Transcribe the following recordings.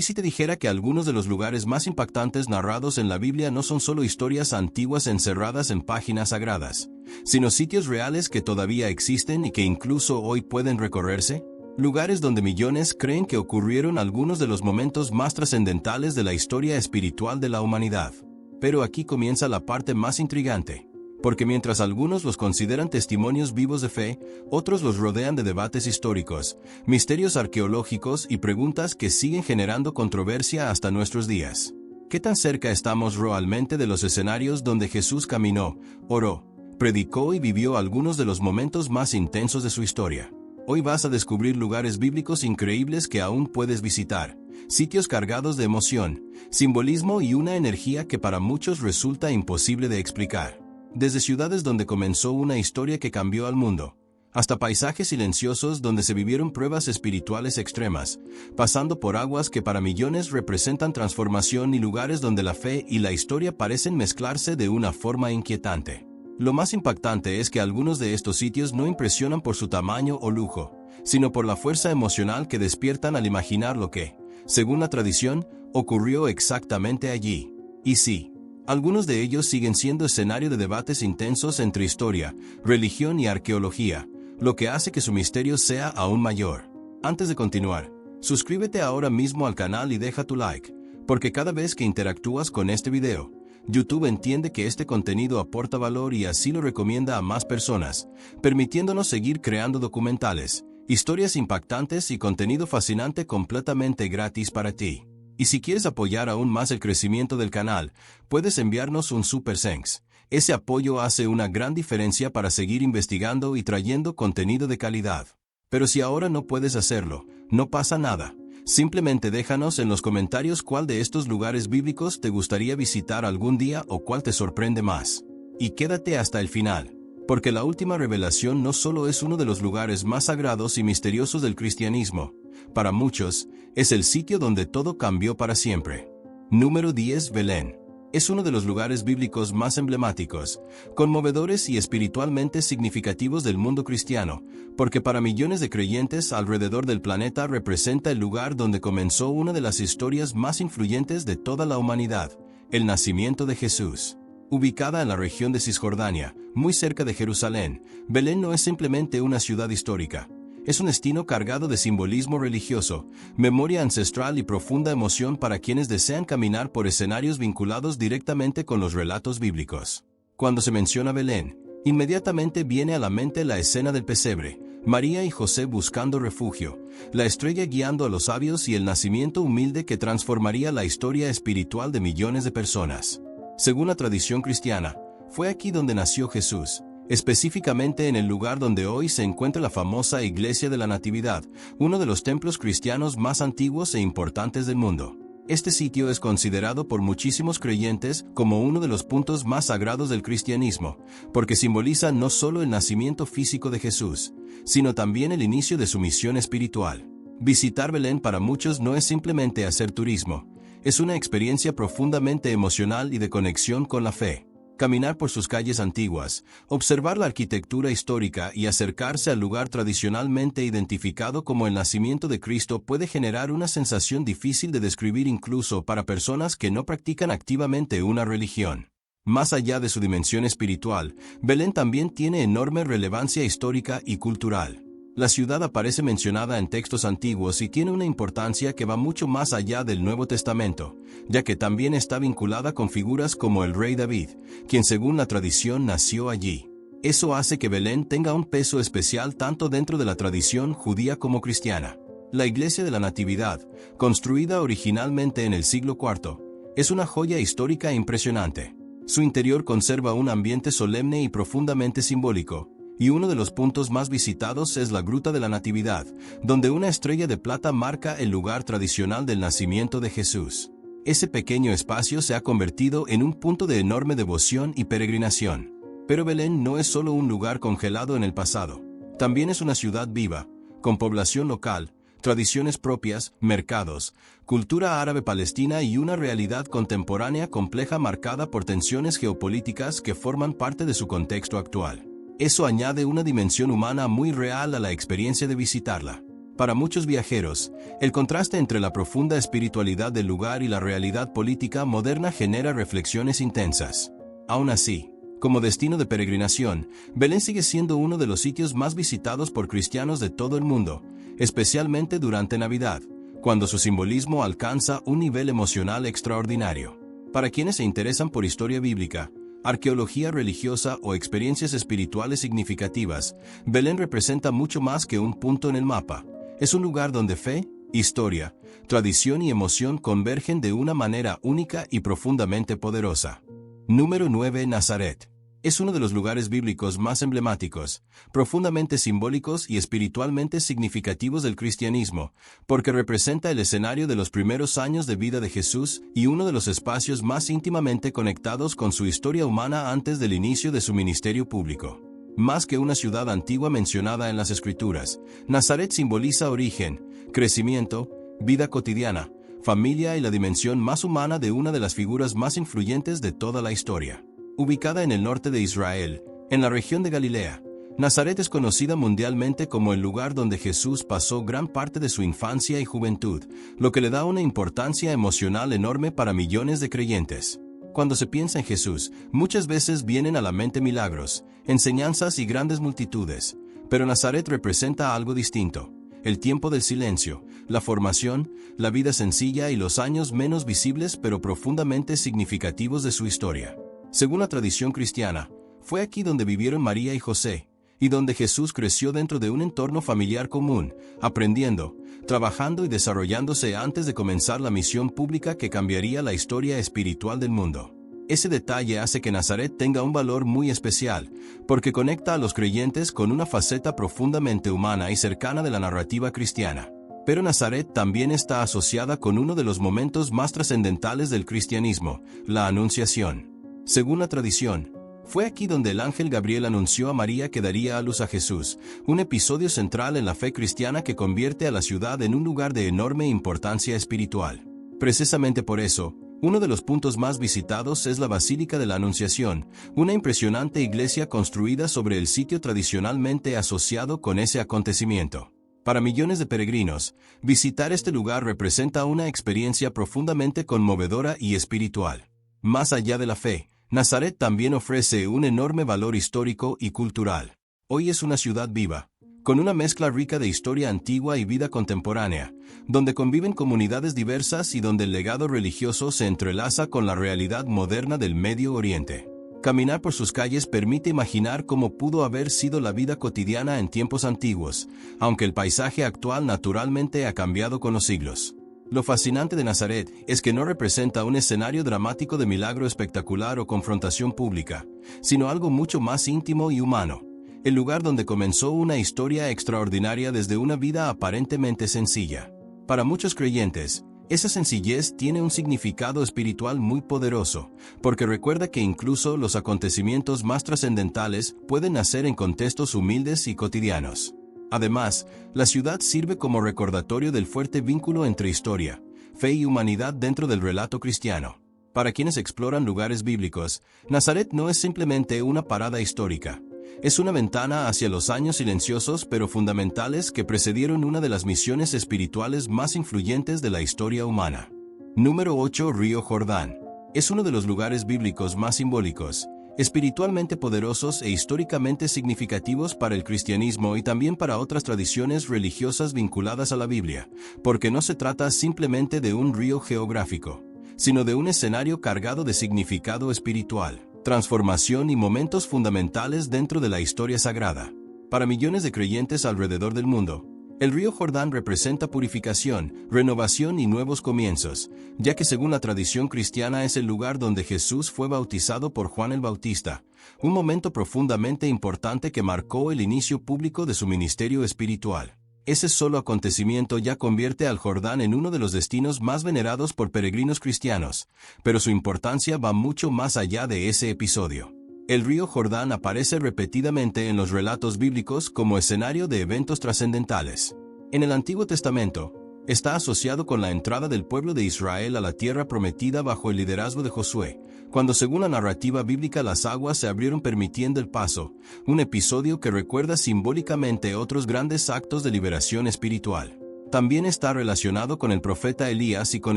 ¿Y si te dijera que algunos de los lugares más impactantes narrados en la Biblia no son solo historias antiguas encerradas en páginas sagradas, sino sitios reales que todavía existen y que incluso hoy pueden recorrerse? Lugares donde millones creen que ocurrieron algunos de los momentos más trascendentales de la historia espiritual de la humanidad. Pero aquí comienza la parte más intrigante. Porque mientras algunos los consideran testimonios vivos de fe, otros los rodean de debates históricos, misterios arqueológicos y preguntas que siguen generando controversia hasta nuestros días. ¿Qué tan cerca estamos realmente de los escenarios donde Jesús caminó, oró, predicó y vivió algunos de los momentos más intensos de su historia? Hoy vas a descubrir lugares bíblicos increíbles que aún puedes visitar, sitios cargados de emoción, simbolismo y una energía que para muchos resulta imposible de explicar. Desde ciudades donde comenzó una historia que cambió al mundo, hasta paisajes silenciosos donde se vivieron pruebas espirituales extremas, pasando por aguas que para millones representan transformación y lugares donde la fe y la historia parecen mezclarse de una forma inquietante. Lo más impactante es que algunos de estos sitios no impresionan por su tamaño o lujo, sino por la fuerza emocional que despiertan al imaginar lo que, según la tradición, ocurrió exactamente allí. Y sí, algunos de ellos siguen siendo escenario de debates intensos entre historia, religión y arqueología, lo que hace que su misterio sea aún mayor. Antes de continuar, suscríbete ahora mismo al canal y deja tu like, porque cada vez que interactúas con este video, YouTube entiende que este contenido aporta valor y así lo recomienda a más personas, permitiéndonos seguir creando documentales, historias impactantes y contenido fascinante completamente gratis para ti. Y si quieres apoyar aún más el crecimiento del canal, puedes enviarnos un Super Thanks. Ese apoyo hace una gran diferencia para seguir investigando y trayendo contenido de calidad. Pero si ahora no puedes hacerlo, no pasa nada. Simplemente déjanos en los comentarios cuál de estos lugares bíblicos te gustaría visitar algún día o cuál te sorprende más. Y quédate hasta el final, porque la última revelación no solo es uno de los lugares más sagrados y misteriosos del cristianismo. Para muchos, es el sitio donde todo cambió para siempre. Número 10. Belén. Es uno de los lugares bíblicos más emblemáticos, conmovedores y espiritualmente significativos del mundo cristiano, porque para millones de creyentes alrededor del planeta representa el lugar donde comenzó una de las historias más influyentes de toda la humanidad, el nacimiento de Jesús. Ubicada en la región de Cisjordania, muy cerca de Jerusalén, Belén no es simplemente una ciudad histórica. Es un destino cargado de simbolismo religioso, memoria ancestral y profunda emoción para quienes desean caminar por escenarios vinculados directamente con los relatos bíblicos. Cuando se menciona Belén, inmediatamente viene a la mente la escena del pesebre, María y José buscando refugio, la estrella guiando a los sabios y el nacimiento humilde que transformaría la historia espiritual de millones de personas. Según la tradición cristiana, fue aquí donde nació Jesús, específicamente en el lugar donde hoy se encuentra la famosa Iglesia de la Natividad, uno de los templos cristianos más antiguos e importantes del mundo. Este sitio es considerado por muchísimos creyentes como uno de los puntos más sagrados del cristianismo, porque simboliza no solo el nacimiento físico de Jesús, sino también el inicio de su misión espiritual. Visitar Belén para muchos no es simplemente hacer turismo, es una experiencia profundamente emocional y de conexión con la fe. Caminar por sus calles antiguas, observar la arquitectura histórica y acercarse al lugar tradicionalmente identificado como el nacimiento de Cristo puede generar una sensación difícil de describir incluso para personas que no practican activamente una religión. Más allá de su dimensión espiritual, Belén también tiene enorme relevancia histórica y cultural. La ciudad aparece mencionada en textos antiguos y tiene una importancia que va mucho más allá del Nuevo Testamento, ya que también está vinculada con figuras como el rey David, quien según la tradición nació allí. Eso hace que Belén tenga un peso especial tanto dentro de la tradición judía como cristiana. La Iglesia de la Natividad, construida originalmente en el siglo IV, es una joya histórica impresionante. Su interior conserva un ambiente solemne y profundamente simbólico, y uno de los puntos más visitados es la Gruta de la Natividad, donde una estrella de plata marca el lugar tradicional del nacimiento de Jesús. Ese pequeño espacio se ha convertido en un punto de enorme devoción y peregrinación. Pero Belén no es solo un lugar congelado en el pasado, también es una ciudad viva, con población local, tradiciones propias, mercados, cultura árabe-palestina y una realidad contemporánea compleja marcada por tensiones geopolíticas que forman parte de su contexto actual. Eso añade una dimensión humana muy real a la experiencia de visitarla. Para muchos viajeros, el contraste entre la profunda espiritualidad del lugar y la realidad política moderna genera reflexiones intensas. Aún así, como destino de peregrinación, Belén sigue siendo uno de los sitios más visitados por cristianos de todo el mundo, especialmente durante Navidad, cuando su simbolismo alcanza un nivel emocional extraordinario. Para quienes se interesan por historia bíblica, arqueología religiosa o experiencias espirituales significativas, Belén representa mucho más que un punto en el mapa. Es un lugar donde fe, historia, tradición y emoción convergen de una manera única y profundamente poderosa. Número 9. Nazaret. Es uno de los lugares bíblicos más emblemáticos, profundamente simbólicos y espiritualmente significativos del cristianismo, porque representa el escenario de los primeros años de vida de Jesús y uno de los espacios más íntimamente conectados con su historia humana antes del inicio de su ministerio público. Más que una ciudad antigua mencionada en las Escrituras, Nazaret simboliza origen, crecimiento, vida cotidiana, familia y la dimensión más humana de una de las figuras más influyentes de toda la historia. Ubicada en el norte de Israel, en la región de Galilea, Nazaret es conocida mundialmente como el lugar donde Jesús pasó gran parte de su infancia y juventud, lo que le da una importancia emocional enorme para millones de creyentes. Cuando se piensa en Jesús, muchas veces vienen a la mente milagros, enseñanzas y grandes multitudes, pero Nazaret representa algo distinto: el tiempo del silencio, la formación, la vida sencilla y los años menos visibles pero profundamente significativos de su historia. Según la tradición cristiana, fue aquí donde vivieron María y José, y donde Jesús creció dentro de un entorno familiar común, aprendiendo, trabajando y desarrollándose antes de comenzar la misión pública que cambiaría la historia espiritual del mundo. Ese detalle hace que Nazaret tenga un valor muy especial, porque conecta a los creyentes con una faceta profundamente humana y cercana de la narrativa cristiana. Pero Nazaret también está asociada con uno de los momentos más trascendentales del cristianismo, la Anunciación. Según la tradición, fue aquí donde el ángel Gabriel anunció a María que daría a luz a Jesús, un episodio central en la fe cristiana que convierte a la ciudad en un lugar de enorme importancia espiritual. Precisamente por eso, uno de los puntos más visitados es la Basílica de la Anunciación, una impresionante iglesia construida sobre el sitio tradicionalmente asociado con ese acontecimiento. Para millones de peregrinos, visitar este lugar representa una experiencia profundamente conmovedora y espiritual. Más allá de la fe, Nazaret también ofrece un enorme valor histórico y cultural. Hoy es una ciudad viva, con una mezcla rica de historia antigua y vida contemporánea, donde conviven comunidades diversas y donde el legado religioso se entrelaza con la realidad moderna del Medio Oriente. Caminar por sus calles permite imaginar cómo pudo haber sido la vida cotidiana en tiempos antiguos, aunque el paisaje actual naturalmente ha cambiado con los siglos. Lo fascinante de Nazaret es que no representa un escenario dramático de milagro espectacular o confrontación pública, sino algo mucho más íntimo y humano, el lugar donde comenzó una historia extraordinaria desde una vida aparentemente sencilla. Para muchos creyentes, esa sencillez tiene un significado espiritual muy poderoso, porque recuerda que incluso los acontecimientos más trascendentales pueden nacer en contextos humildes y cotidianos. Además, la ciudad sirve como recordatorio del fuerte vínculo entre historia, fe y humanidad dentro del relato cristiano. Para quienes exploran lugares bíblicos, Nazaret no es simplemente una parada histórica. Es una ventana hacia los años silenciosos pero fundamentales que precedieron una de las misiones espirituales más influyentes de la historia humana. Número 8. Río Jordán. Es uno de los lugares bíblicos más simbólicos, espiritualmente poderosos e históricamente significativos para el cristianismo y también para otras tradiciones religiosas vinculadas a la Biblia, porque no se trata simplemente de un río geográfico, sino de un escenario cargado de significado espiritual, transformación y momentos fundamentales dentro de la historia sagrada. Para millones de creyentes alrededor del mundo, el río Jordán representa purificación, renovación y nuevos comienzos, ya que según la tradición cristiana es el lugar donde Jesús fue bautizado por Juan el Bautista, un momento profundamente importante que marcó el inicio público de su ministerio espiritual. Ese solo acontecimiento ya convierte al Jordán en uno de los destinos más venerados por peregrinos cristianos, pero su importancia va mucho más allá de ese episodio. El río Jordán aparece repetidamente en los relatos bíblicos como escenario de eventos trascendentales. En el Antiguo Testamento, Está asociado con la entrada del pueblo de Israel a la tierra prometida bajo el liderazgo de Josué, cuando según la narrativa bíblica las aguas se abrieron permitiendo el paso, un episodio que recuerda simbólicamente otros grandes actos de liberación espiritual. También está relacionado con el profeta Elías y con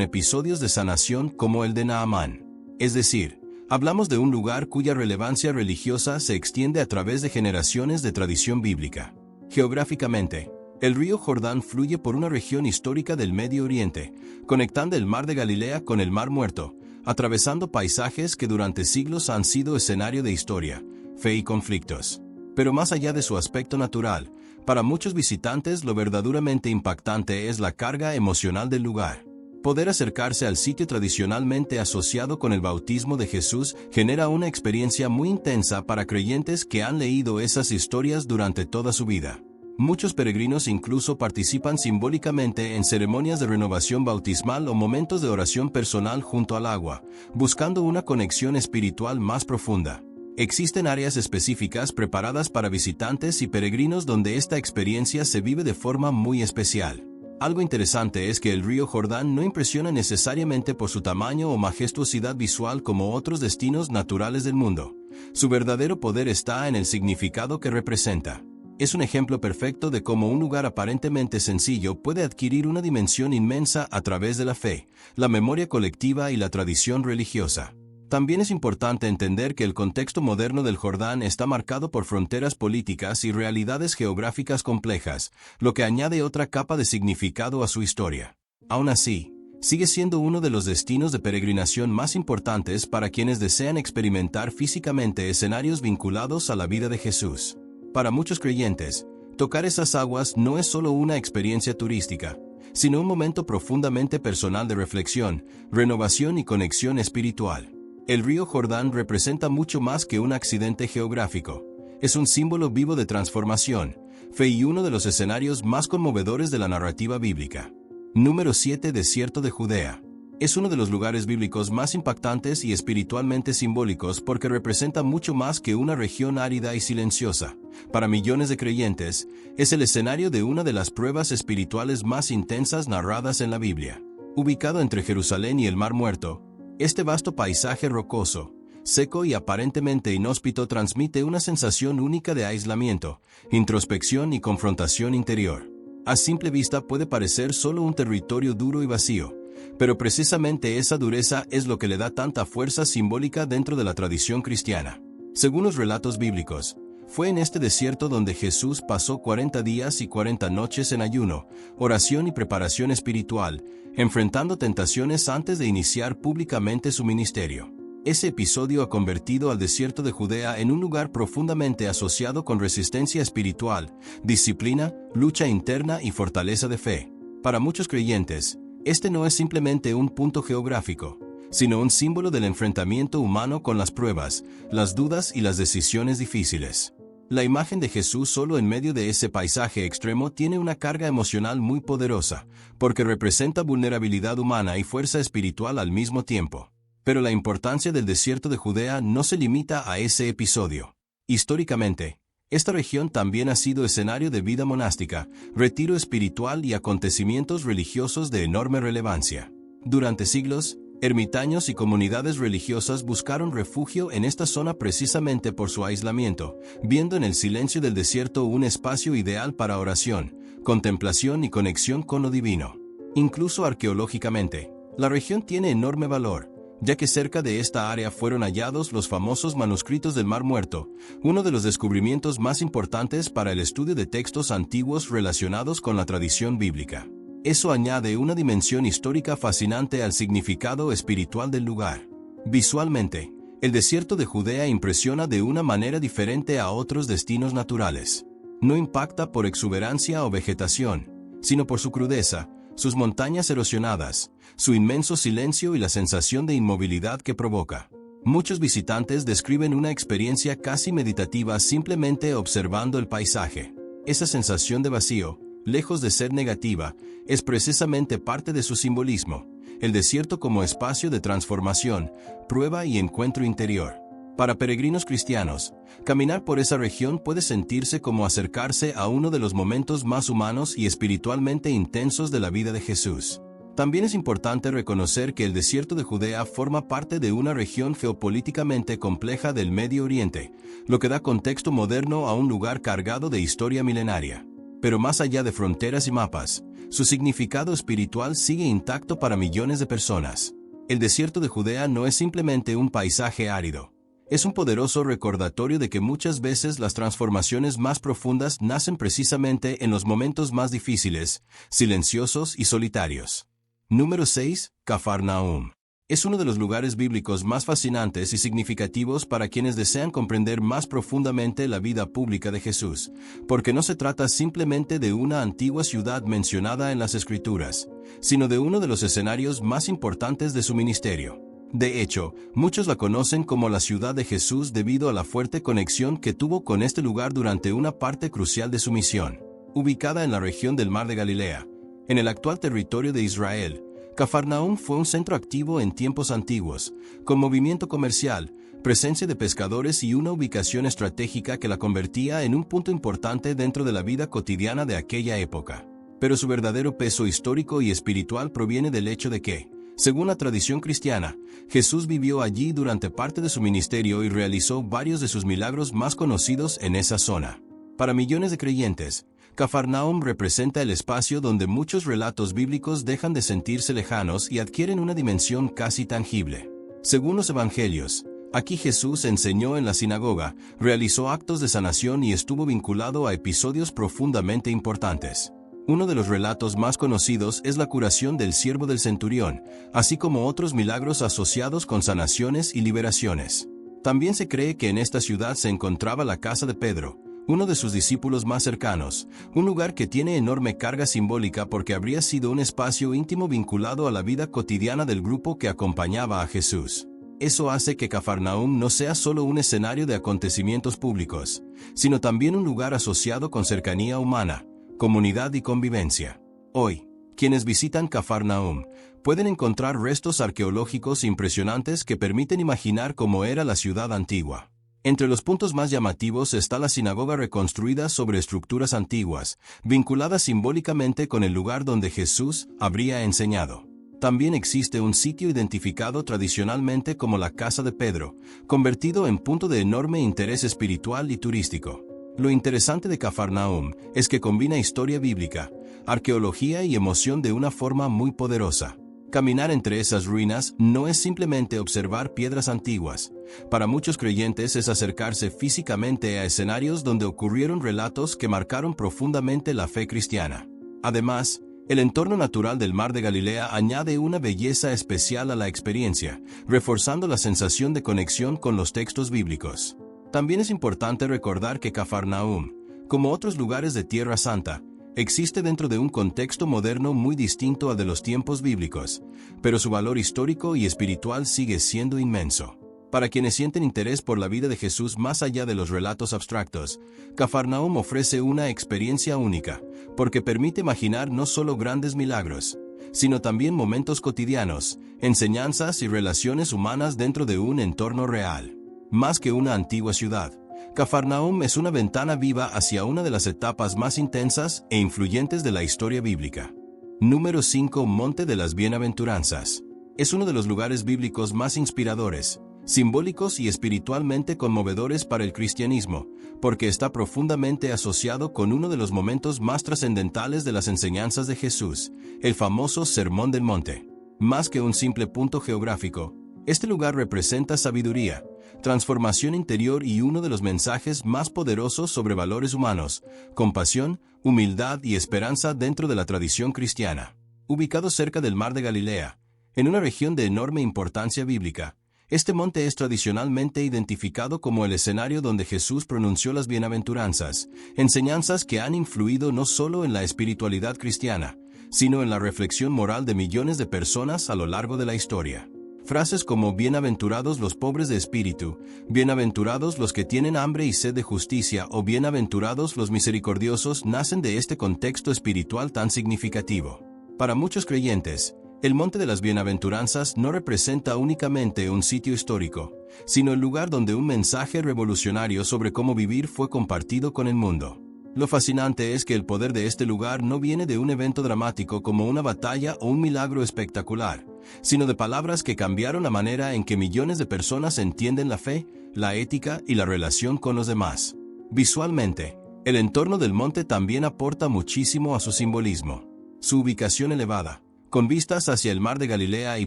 episodios de sanación como el de Naamán. Es decir, hablamos de un lugar cuya relevancia religiosa se extiende a través de generaciones de tradición bíblica. Geográficamente, el río Jordán fluye por una región histórica del Medio Oriente, conectando el mar de Galilea con el Mar Muerto, atravesando paisajes que durante siglos han sido escenario de historia, fe y conflictos. Pero más allá de su aspecto natural, para muchos visitantes lo verdaderamente impactante es la carga emocional del lugar. Poder acercarse al sitio tradicionalmente asociado con el bautismo de Jesús genera una experiencia muy intensa para creyentes que han leído esas historias durante toda su vida. Muchos peregrinos incluso participan simbólicamente en ceremonias de renovación bautismal o momentos de oración personal junto al agua, buscando una conexión espiritual más profunda. Existen áreas específicas preparadas para visitantes y peregrinos donde esta experiencia se vive de forma muy especial. Algo interesante es que el río Jordán no impresiona necesariamente por su tamaño o majestuosidad visual como otros destinos naturales del mundo. Su verdadero poder está en el significado que representa. Es un ejemplo perfecto de cómo un lugar aparentemente sencillo puede adquirir una dimensión inmensa a través de la fe, la memoria colectiva y la tradición religiosa. También es importante entender que el contexto moderno del Jordán está marcado por fronteras políticas y realidades geográficas complejas, lo que añade otra capa de significado a su historia. Aún así, sigue siendo uno de los destinos de peregrinación más importantes para quienes desean experimentar físicamente escenarios vinculados a la vida de Jesús. Para muchos creyentes, tocar esas aguas no es solo una experiencia turística, sino un momento profundamente personal de reflexión, renovación y conexión espiritual. El río Jordán representa mucho más que un accidente geográfico. Es un símbolo vivo de transformación, fe y uno de los escenarios más conmovedores de la narrativa bíblica. Número 7. Desierto de Judea. Es uno de los lugares bíblicos más impactantes y espiritualmente simbólicos porque representa mucho más que una región árida y silenciosa. Para millones de creyentes, es el escenario de una de las pruebas espirituales más intensas narradas en la Biblia. Ubicado entre Jerusalén y el Mar Muerto, este vasto paisaje rocoso, seco y aparentemente inhóspito transmite una sensación única de aislamiento, introspección y confrontación interior. A simple vista puede parecer solo un territorio duro y vacío, pero precisamente esa dureza es lo que le da tanta fuerza simbólica dentro de la tradición cristiana. Según los relatos bíblicos, fue en este desierto donde Jesús pasó 40 días y 40 noches en ayuno, oración y preparación espiritual, enfrentando tentaciones antes de iniciar públicamente su ministerio. Ese episodio ha convertido al desierto de Judea en un lugar profundamente asociado con resistencia espiritual, disciplina, lucha interna y fortaleza de fe. Para muchos creyentes, este no es simplemente un punto geográfico, sino un símbolo del enfrentamiento humano con las pruebas, las dudas y las decisiones difíciles. La imagen de Jesús solo en medio de ese paisaje extremo tiene una carga emocional muy poderosa, porque representa vulnerabilidad humana y fuerza espiritual al mismo tiempo. Pero la importancia del desierto de Judea no se limita a ese episodio. Históricamente, esta región también ha sido escenario de vida monástica, retiro espiritual y acontecimientos religiosos de enorme relevancia. Durante siglos, ermitaños y comunidades religiosas buscaron refugio en esta zona precisamente por su aislamiento, viendo en el silencio del desierto un espacio ideal para oración, contemplación y conexión con lo divino. Incluso arqueológicamente, la región tiene enorme valor, ya que cerca de esta área fueron hallados los famosos manuscritos del Mar Muerto, uno de los descubrimientos más importantes para el estudio de textos antiguos relacionados con la tradición bíblica. Eso añade una dimensión histórica fascinante al significado espiritual del lugar. Visualmente, el desierto de Judea impresiona de una manera diferente a otros destinos naturales. No impacta por exuberancia o vegetación, sino por su crudeza, sus montañas erosionadas, su inmenso silencio y la sensación de inmovilidad que provoca. Muchos visitantes describen una experiencia casi meditativa simplemente observando el paisaje. Esa sensación de vacío, lejos de ser negativa, es precisamente parte de su simbolismo, el desierto como espacio de transformación, prueba y encuentro interior. Para peregrinos cristianos, caminar por esa región puede sentirse como acercarse a uno de los momentos más humanos y espiritualmente intensos de la vida de Jesús. También es importante reconocer que el desierto de Judea forma parte de una región geopolíticamente compleja del Medio Oriente, lo que da contexto moderno a un lugar cargado de historia milenaria. Pero más allá de fronteras y mapas, su significado espiritual sigue intacto para millones de personas. El desierto de Judea no es simplemente un paisaje árido. Es un poderoso recordatorio de que muchas veces las transformaciones más profundas nacen precisamente en los momentos más difíciles, silenciosos y solitarios. Número 6. Cafarnaúm. Es uno de los lugares bíblicos más fascinantes y significativos para quienes desean comprender más profundamente la vida pública de Jesús, porque no se trata simplemente de una antigua ciudad mencionada en las Escrituras, sino de uno de los escenarios más importantes de su ministerio. De hecho, muchos la conocen como la ciudad de Jesús debido a la fuerte conexión que tuvo con este lugar durante una parte crucial de su misión. Ubicada en la región del Mar de Galilea, en el actual territorio de Israel, Cafarnaúm fue un centro activo en tiempos antiguos, con movimiento comercial, presencia de pescadores y una ubicación estratégica que la convertía en un punto importante dentro de la vida cotidiana de aquella época. Pero su verdadero peso histórico y espiritual proviene del hecho de que, según la tradición cristiana, Jesús vivió allí durante parte de su ministerio y realizó varios de sus milagros más conocidos en esa zona. Para millones de creyentes, Cafarnaúm representa el espacio donde muchos relatos bíblicos dejan de sentirse lejanos y adquieren una dimensión casi tangible. Según los evangelios, aquí Jesús enseñó en la sinagoga, realizó actos de sanación y estuvo vinculado a episodios profundamente importantes. Uno de los relatos más conocidos es la curación del siervo del centurión, así como otros milagros asociados con sanaciones y liberaciones. También se cree que en esta ciudad se encontraba la casa de Pedro, uno de sus discípulos más cercanos, un lugar que tiene enorme carga simbólica porque habría sido un espacio íntimo vinculado a la vida cotidiana del grupo que acompañaba a Jesús. Eso hace que Cafarnaúm no sea solo un escenario de acontecimientos públicos, sino también un lugar asociado con cercanía humana, comunidad y convivencia. Hoy, quienes visitan Cafarnaúm pueden encontrar restos arqueológicos impresionantes que permiten imaginar cómo era la ciudad antigua. Entre los puntos más llamativos está la sinagoga reconstruida sobre estructuras antiguas, vinculadas simbólicamente con el lugar donde Jesús habría enseñado. También existe un sitio identificado tradicionalmente como la Casa de Pedro, convertido en punto de enorme interés espiritual y turístico. Lo interesante de Cafarnaúm es que combina historia bíblica, arqueología y emoción de una forma muy poderosa. Caminar entre esas ruinas no es simplemente observar piedras antiguas. Para muchos creyentes es acercarse físicamente a escenarios donde ocurrieron relatos que marcaron profundamente la fe cristiana. Además, el entorno natural del Mar de Galilea añade una belleza especial a la experiencia, reforzando la sensación de conexión con los textos bíblicos. También es importante recordar que Cafarnaúm, como otros lugares de Tierra Santa, existe dentro de un contexto moderno muy distinto al de los tiempos bíblicos, pero su valor histórico y espiritual sigue siendo inmenso. Para quienes sienten interés por la vida de Jesús más allá de los relatos abstractos, Cafarnaúm ofrece una experiencia única, porque permite imaginar no solo grandes milagros, sino también momentos cotidianos, enseñanzas y relaciones humanas dentro de un entorno real. Más que una antigua ciudad, Cafarnaúm es una ventana viva hacia una de las etapas más intensas e influyentes de la historia bíblica. Número 5. Monte de las Bienaventuranzas. Es uno de los lugares bíblicos más inspiradores, simbólicos y espiritualmente conmovedores para el cristianismo, porque está profundamente asociado con uno de los momentos más trascendentales de las enseñanzas de Jesús, el famoso Sermón del Monte. Más que un simple punto geográfico, este lugar representa sabiduría, transformación interior y uno de los mensajes más poderosos sobre valores humanos, compasión, humildad y esperanza dentro de la tradición cristiana. Ubicado cerca del Mar de Galilea, en una región de enorme importancia bíblica, este monte es tradicionalmente identificado como el escenario donde Jesús pronunció las bienaventuranzas, enseñanzas que han influido no solo en la espiritualidad cristiana, sino en la reflexión moral de millones de personas a lo largo de la historia. Frases como bienaventurados los pobres de espíritu, bienaventurados los que tienen hambre y sed de justicia o bienaventurados los misericordiosos nacen de este contexto espiritual tan significativo. Para muchos creyentes, El Monte de las Bienaventuranzas no representa únicamente un sitio histórico, sino el lugar donde un mensaje revolucionario sobre cómo vivir fue compartido con el mundo. Lo fascinante es que el poder de este lugar no viene de un evento dramático como una batalla o un milagro espectacular, sino de palabras que cambiaron la manera en que millones de personas entienden la fe, la ética y la relación con los demás. Visualmente, el entorno del monte también aporta muchísimo a su simbolismo. Su ubicación elevada, con vistas hacia el mar de Galilea y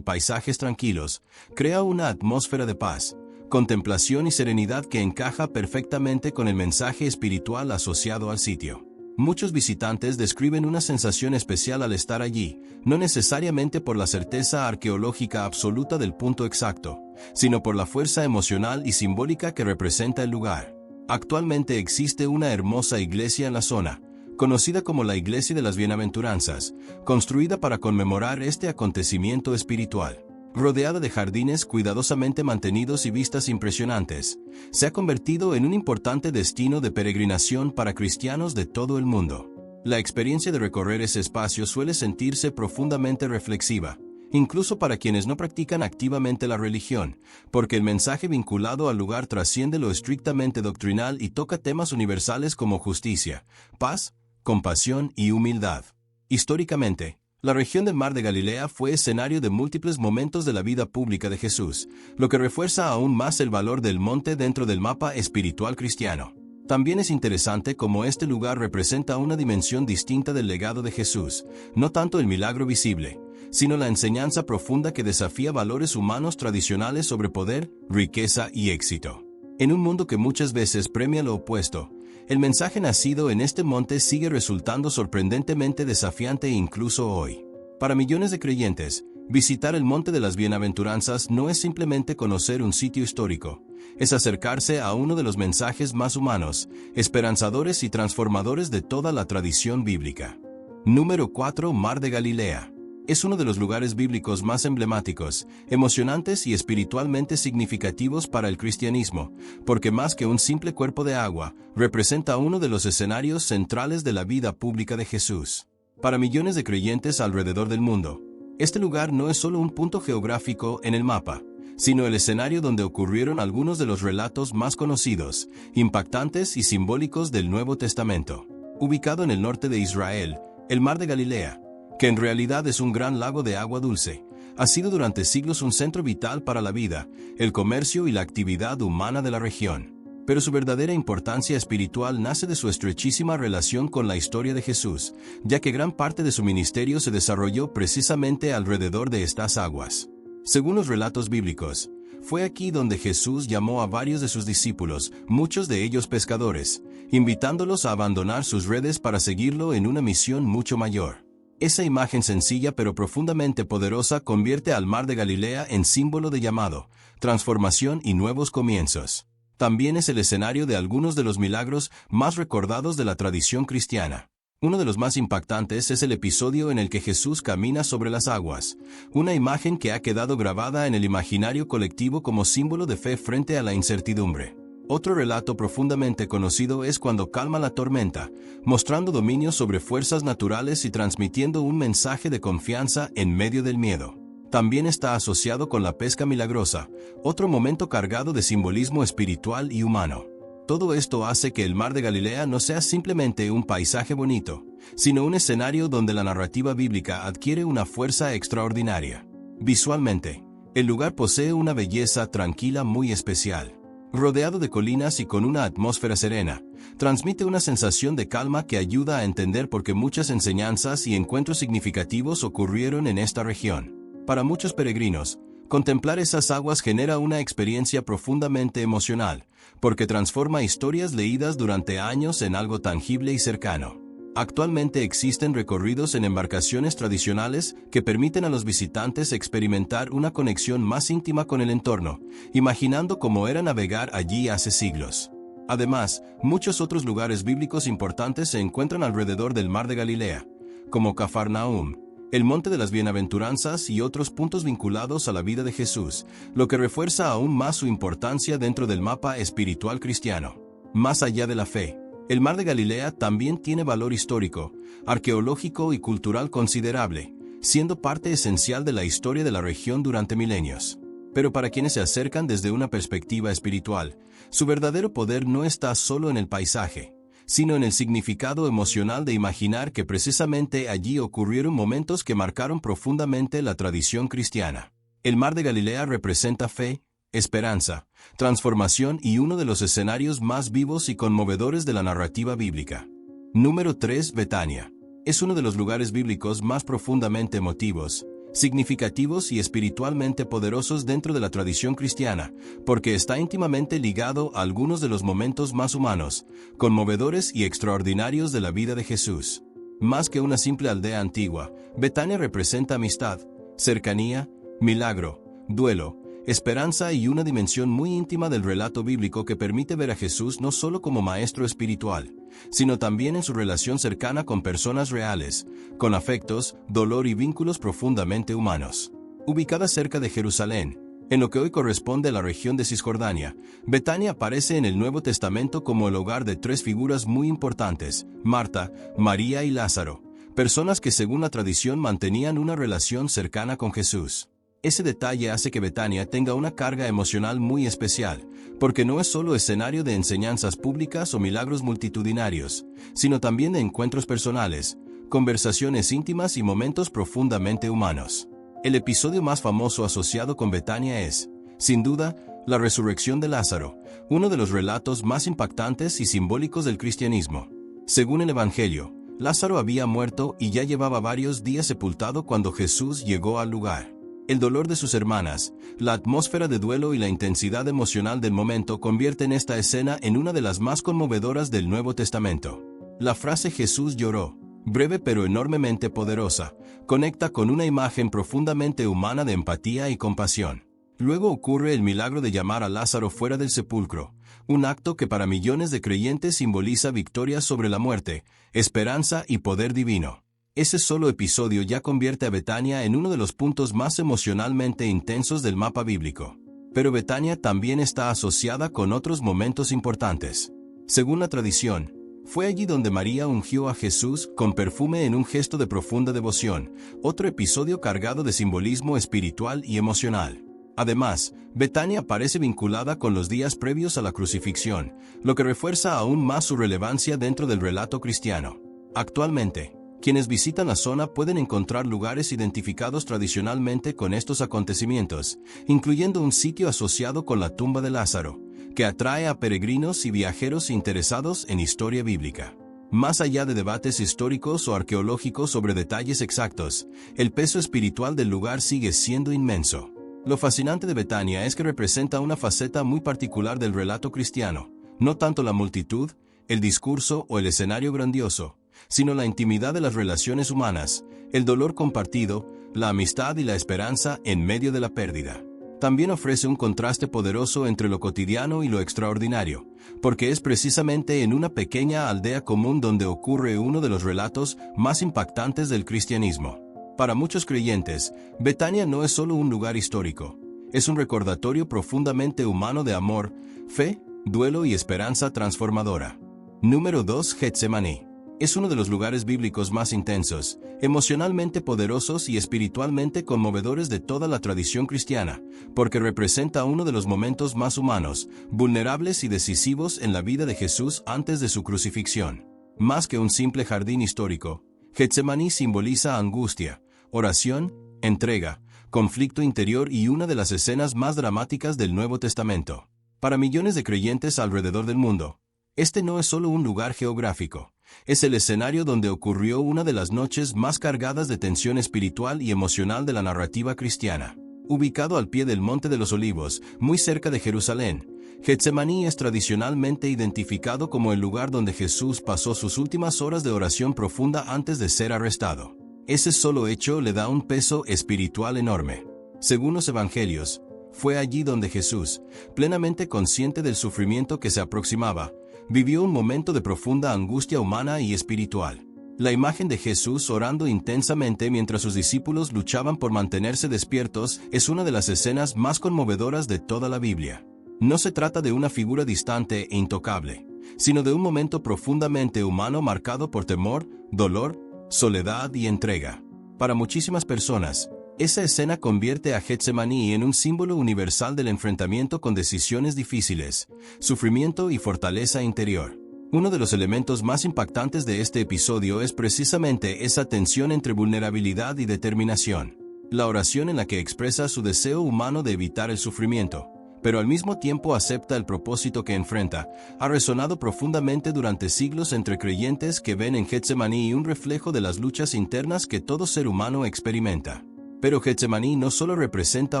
paisajes tranquilos, crea una atmósfera de paz, contemplación y serenidad que encaja perfectamente con el mensaje espiritual asociado al sitio. Muchos visitantes describen una sensación especial al estar allí, no necesariamente por la certeza arqueológica absoluta del punto exacto, sino por la fuerza emocional y simbólica que representa el lugar. Actualmente existe una hermosa iglesia en la zona, conocida como la Iglesia de las Bienaventuranzas, construida para conmemorar este acontecimiento espiritual. Rodeada de jardines cuidadosamente mantenidos y vistas impresionantes, se ha convertido en un importante destino de peregrinación para cristianos de todo el mundo. La experiencia de recorrer ese espacio suele sentirse profundamente reflexiva, incluso para quienes no practican activamente la religión, porque el mensaje vinculado al lugar trasciende lo estrictamente doctrinal y toca temas universales como justicia, paz, compasión y humildad. Históricamente, la región del Mar de Galilea fue escenario de múltiples momentos de la vida pública de Jesús, lo que refuerza aún más el valor del monte dentro del mapa espiritual cristiano. También es interesante cómo este lugar representa una dimensión distinta del legado de Jesús, no tanto el milagro visible, sino la enseñanza profunda que desafía valores humanos tradicionales sobre poder, riqueza y éxito. En un mundo que muchas veces premia lo opuesto, el mensaje nacido en este monte sigue resultando sorprendentemente desafiante incluso hoy. Para millones de creyentes, visitar el Monte de las Bienaventuranzas no es simplemente conocer un sitio histórico, es acercarse a uno de los mensajes más humanos, esperanzadores y transformadores de toda la tradición bíblica. Número 4. Mar de Galilea. Es uno de los lugares bíblicos más emblemáticos, emocionantes y espiritualmente significativos para el cristianismo, porque más que un simple cuerpo de agua, representa uno de los escenarios centrales de la vida pública de Jesús. Para millones de creyentes alrededor del mundo, este lugar no es solo un punto geográfico en el mapa, sino el escenario donde ocurrieron algunos de los relatos más conocidos, impactantes y simbólicos del Nuevo Testamento. Ubicado en el norte de Israel, el Mar de Galilea, que en realidad es un gran lago de agua dulce, ha sido durante siglos un centro vital para la vida, el comercio y la actividad humana de la región. Pero su verdadera importancia espiritual nace de su estrechísima relación con la historia de Jesús, ya que gran parte de su ministerio se desarrolló precisamente alrededor de estas aguas. Según los relatos bíblicos, fue aquí donde Jesús llamó a varios de sus discípulos, muchos de ellos pescadores, invitándolos a abandonar sus redes para seguirlo en una misión mucho mayor. Esa imagen sencilla pero profundamente poderosa convierte al Mar de Galilea en símbolo de llamado, transformación y nuevos comienzos. También es el escenario de algunos de los milagros más recordados de la tradición cristiana. Uno de los más impactantes es el episodio en el que Jesús camina sobre las aguas, una imagen que ha quedado grabada en el imaginario colectivo como símbolo de fe frente a la incertidumbre. Otro relato profundamente conocido es cuando calma la tormenta, mostrando dominio sobre fuerzas naturales y transmitiendo un mensaje de confianza en medio del miedo. También está asociado con la pesca milagrosa, otro momento cargado de simbolismo espiritual y humano. Todo esto hace que el Mar de Galilea no sea simplemente un paisaje bonito, sino un escenario donde la narrativa bíblica adquiere una fuerza extraordinaria. Visualmente, el lugar posee una belleza tranquila muy especial. Rodeado de colinas y con una atmósfera serena, transmite una sensación de calma que ayuda a entender por qué muchas enseñanzas y encuentros significativos ocurrieron en esta región. Para muchos peregrinos, contemplar esas aguas genera una experiencia profundamente emocional, porque transforma historias leídas durante años en algo tangible y cercano. Actualmente existen recorridos en embarcaciones tradicionales que permiten a los visitantes experimentar una conexión más íntima con el entorno, imaginando cómo era navegar allí hace siglos. Además, muchos otros lugares bíblicos importantes se encuentran alrededor del Mar de Galilea, como Cafarnaúm, el Monte de las Bienaventuranzas y otros puntos vinculados a la vida de Jesús, lo que refuerza aún más su importancia dentro del mapa espiritual cristiano. Más allá de la fe, el Mar de Galilea también tiene valor histórico, arqueológico y cultural considerable, siendo parte esencial de la historia de la región durante milenios. Pero para quienes se acercan desde una perspectiva espiritual, su verdadero poder no está solo en el paisaje, sino en el significado emocional de imaginar que precisamente allí ocurrieron momentos que marcaron profundamente la tradición cristiana. El Mar de Galilea representa fe, esperanza, transformación y uno de los escenarios más vivos y conmovedores de la narrativa bíblica. Número 3. Betania. Es uno de los lugares bíblicos más profundamente emotivos, significativos y espiritualmente poderosos dentro de la tradición cristiana, porque está íntimamente ligado a algunos de los momentos más humanos, conmovedores y extraordinarios de la vida de Jesús. Más que una simple aldea antigua, Betania representa amistad, cercanía, milagro, duelo, esperanza y una dimensión muy íntima del relato bíblico que permite ver a Jesús no solo como maestro espiritual, sino también en su relación cercana con personas reales, con afectos, dolor y vínculos profundamente humanos. Ubicada cerca de Jerusalén, en lo que hoy corresponde a la región de Cisjordania, Betania aparece en el Nuevo Testamento como el hogar de tres figuras muy importantes: Marta, María y Lázaro, personas que según la tradición mantenían una relación cercana con Jesús. Ese detalle hace que Betania tenga una carga emocional muy especial, porque no es solo escenario de enseñanzas públicas o milagros multitudinarios, sino también de encuentros personales, conversaciones íntimas y momentos profundamente humanos. El episodio más famoso asociado con Betania es, sin duda, la resurrección de Lázaro, uno de los relatos más impactantes y simbólicos del cristianismo. Según el Evangelio, Lázaro había muerto y ya llevaba varios días sepultado cuando Jesús llegó al lugar. El dolor de sus hermanas, la atmósfera de duelo y la intensidad emocional del momento convierten esta escena en una de las más conmovedoras del Nuevo Testamento. La frase "Jesús lloró", breve pero enormemente poderosa, conecta con una imagen profundamente humana de empatía y compasión. Luego ocurre el milagro de llamar a Lázaro fuera del sepulcro, un acto que para millones de creyentes simboliza victoria sobre la muerte, esperanza y poder divino. Ese solo episodio ya convierte a Betania en uno de los puntos más emocionalmente intensos del mapa bíblico. Pero Betania también está asociada con otros momentos importantes. Según la tradición, fue allí donde María ungió a Jesús con perfume en un gesto de profunda devoción, otro episodio cargado de simbolismo espiritual y emocional. Además, Betania parece vinculada con los días previos a la crucifixión, lo que refuerza aún más su relevancia dentro del relato cristiano. Actualmente, quienes visitan la zona pueden encontrar lugares identificados tradicionalmente con estos acontecimientos, incluyendo un sitio asociado con la tumba de Lázaro, que atrae a peregrinos y viajeros interesados en historia bíblica. Más allá de debates históricos o arqueológicos sobre detalles exactos, el peso espiritual del lugar sigue siendo inmenso. Lo fascinante de Betania es que representa una faceta muy particular del relato cristiano, no tanto la multitud, el discurso o el escenario grandioso, sino la intimidad de las relaciones humanas, el dolor compartido, la amistad y la esperanza en medio de la pérdida. También ofrece un contraste poderoso entre lo cotidiano y lo extraordinario, porque es precisamente en una pequeña aldea común donde ocurre uno de los relatos más impactantes del cristianismo. Para muchos creyentes, Betania no es solo un lugar histórico, es un recordatorio profundamente humano de amor, fe, duelo y esperanza transformadora. Número 2. Getsemaní. Es uno de los lugares bíblicos más intensos, emocionalmente poderosos y espiritualmente conmovedores de toda la tradición cristiana, porque representa uno de los momentos más humanos, vulnerables y decisivos en la vida de Jesús antes de su crucifixión. Más que un simple jardín histórico, Getsemaní simboliza angustia, oración, entrega, conflicto interior y una de las escenas más dramáticas del Nuevo Testamento. Para millones de creyentes alrededor del mundo, este no es solo un lugar geográfico, es el escenario donde ocurrió una de las noches más cargadas de tensión espiritual y emocional de la narrativa cristiana. Ubicado al pie del Monte de los Olivos, muy cerca de Jerusalén, Getsemaní es tradicionalmente identificado como el lugar donde Jesús pasó sus últimas horas de oración profunda antes de ser arrestado. Ese solo hecho le da un peso espiritual enorme. Según los Evangelios, fue allí donde Jesús, plenamente consciente del sufrimiento que se aproximaba, vivió un momento de profunda angustia humana y espiritual. La imagen de Jesús orando intensamente mientras sus discípulos luchaban por mantenerse despiertos es una de las escenas más conmovedoras de toda la Biblia. No se trata de una figura distante e intocable, sino de un momento profundamente humano marcado por temor, dolor, soledad y entrega. Para muchísimas personas, esa escena convierte a Getsemaní en un símbolo universal del enfrentamiento con decisiones difíciles, sufrimiento y fortaleza interior. Uno de los elementos más impactantes de este episodio es precisamente esa tensión entre vulnerabilidad y determinación. La oración en la que expresa su deseo humano de evitar el sufrimiento, pero al mismo tiempo acepta el propósito que enfrenta, ha resonado profundamente durante siglos entre creyentes que ven en Getsemaní un reflejo de las luchas internas que todo ser humano experimenta. Pero Getsemaní no solo representa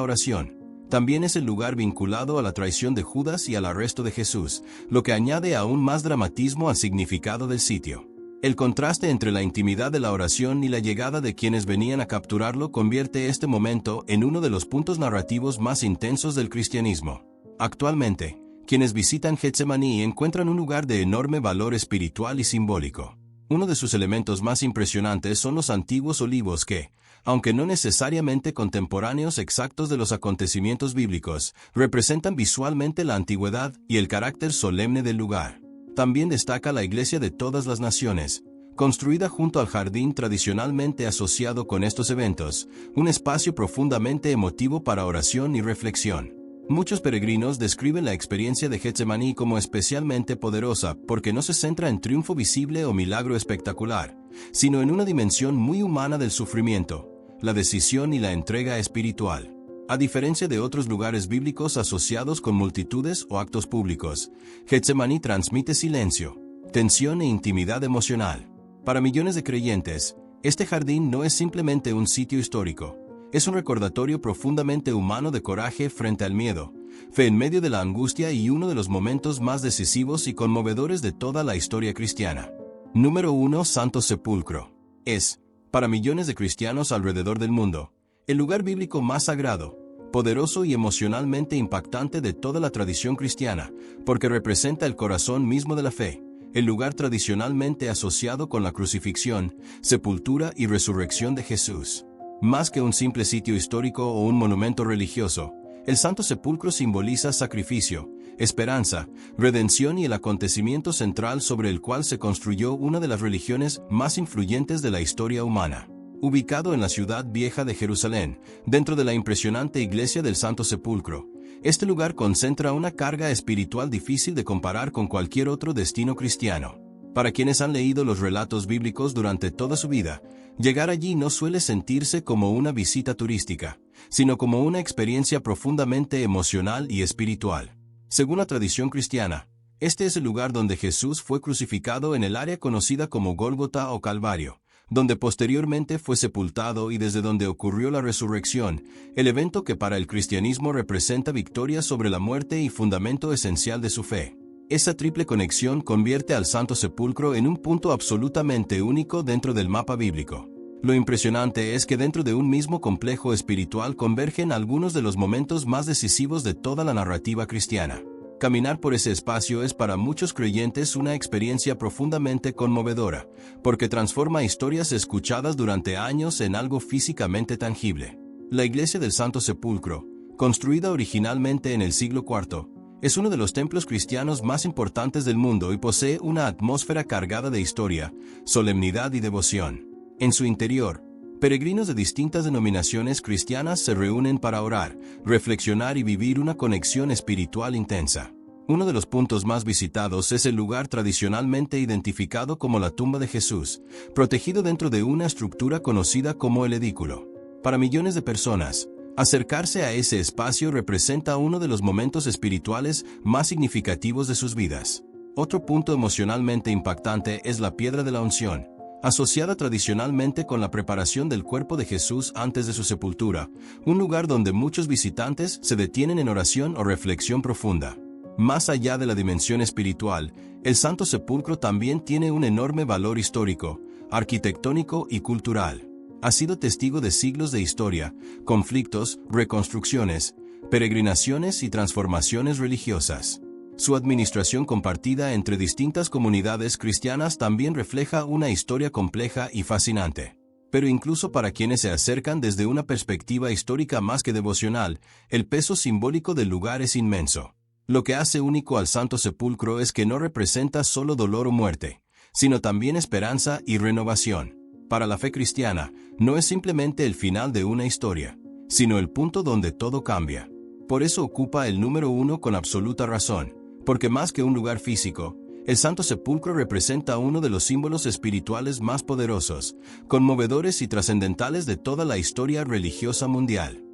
oración, también es el lugar vinculado a la traición de Judas y al arresto de Jesús, lo que añade aún más dramatismo al significado del sitio. El contraste entre la intimidad de la oración y la llegada de quienes venían a capturarlo convierte este momento en uno de los puntos narrativos más intensos del cristianismo. Actualmente, quienes visitan Getsemaní encuentran un lugar de enorme valor espiritual y simbólico. Uno de sus elementos más impresionantes son los antiguos olivos que, aunque no necesariamente contemporáneos exactos de los acontecimientos bíblicos, representan visualmente la antigüedad y el carácter solemne del lugar. También destaca la Iglesia de todas las naciones, construida junto al jardín tradicionalmente asociado con estos eventos, un espacio profundamente emotivo para oración y reflexión. Muchos peregrinos describen la experiencia de Getsemaní como especialmente poderosa porque no se centra en triunfo visible o milagro espectacular, sino en una dimensión muy humana del sufrimiento, la decisión y la entrega espiritual. A diferencia de otros lugares bíblicos asociados con multitudes o actos públicos, Getsemaní transmite silencio, tensión e intimidad emocional. Para millones de creyentes, este jardín no es simplemente un sitio histórico, es un recordatorio profundamente humano de coraje frente al miedo, fe en medio de la angustia y uno de los momentos más decisivos y conmovedores de toda la historia cristiana. Número 1. Santo Sepulcro. Es, para millones de cristianos alrededor del mundo, el lugar bíblico más sagrado, poderoso y emocionalmente impactante de toda la tradición cristiana, porque representa el corazón mismo de la fe, el lugar tradicionalmente asociado con la crucifixión, sepultura y resurrección de Jesús. Más que un simple sitio histórico o un monumento religioso, el Santo Sepulcro simboliza sacrificio, esperanza, redención y el acontecimiento central sobre el cual se construyó una de las religiones más influyentes de la historia humana. Ubicado en la ciudad vieja de Jerusalén, dentro de la impresionante iglesia del Santo Sepulcro, este lugar concentra una carga espiritual difícil de comparar con cualquier otro destino cristiano. Para quienes han leído los relatos bíblicos durante toda su vida, llegar allí no suele sentirse como una visita turística, sino como una experiencia profundamente emocional y espiritual. Según la tradición cristiana, este es el lugar donde Jesús fue crucificado en el área conocida como Gólgota o Calvario, donde posteriormente fue sepultado y desde donde ocurrió la resurrección, el evento que para el cristianismo representa victoria sobre la muerte y fundamento esencial de su fe. Esa triple conexión convierte al Santo Sepulcro en un punto absolutamente único dentro del mapa bíblico. Lo impresionante es que dentro de un mismo complejo espiritual convergen algunos de los momentos más decisivos de toda la narrativa cristiana. Caminar por ese espacio es para muchos creyentes una experiencia profundamente conmovedora, porque transforma historias escuchadas durante años en algo físicamente tangible. La Iglesia del Santo Sepulcro, construida originalmente en el siglo IV, es uno de los templos cristianos más importantes del mundo y posee una atmósfera cargada de historia, solemnidad y devoción. En su interior, peregrinos de distintas denominaciones cristianas se reúnen para orar, reflexionar y vivir una conexión espiritual intensa. Uno de los puntos más visitados es el lugar tradicionalmente identificado como la tumba de Jesús, protegido dentro de una estructura conocida como el edículo. Para millones de personas, acercarse a ese espacio representa uno de los momentos espirituales más significativos de sus vidas. Otro punto emocionalmente impactante es la piedra de la unción, asociada tradicionalmente con la preparación del cuerpo de Jesús antes de su sepultura, un lugar donde muchos visitantes se detienen en oración o reflexión profunda. Más allá de la dimensión espiritual, el Santo Sepulcro también tiene un enorme valor histórico, arquitectónico y cultural. Ha sido testigo de siglos de historia, conflictos, reconstrucciones, peregrinaciones y transformaciones religiosas. Su administración compartida entre distintas comunidades cristianas también refleja una historia compleja y fascinante. Pero incluso para quienes se acercan desde una perspectiva histórica más que devocional, el peso simbólico del lugar es inmenso. Lo que hace único al Santo Sepulcro es que no representa solo dolor o muerte, sino también esperanza y renovación. para la fe cristiana, no es simplemente el final de una historia, sino el punto donde todo cambia. Por eso ocupa el número 1 con absoluta razón, porque más que un lugar físico, el Santo Sepulcro representa uno de los símbolos espirituales más poderosos, conmovedores y trascendentales de toda la historia religiosa mundial.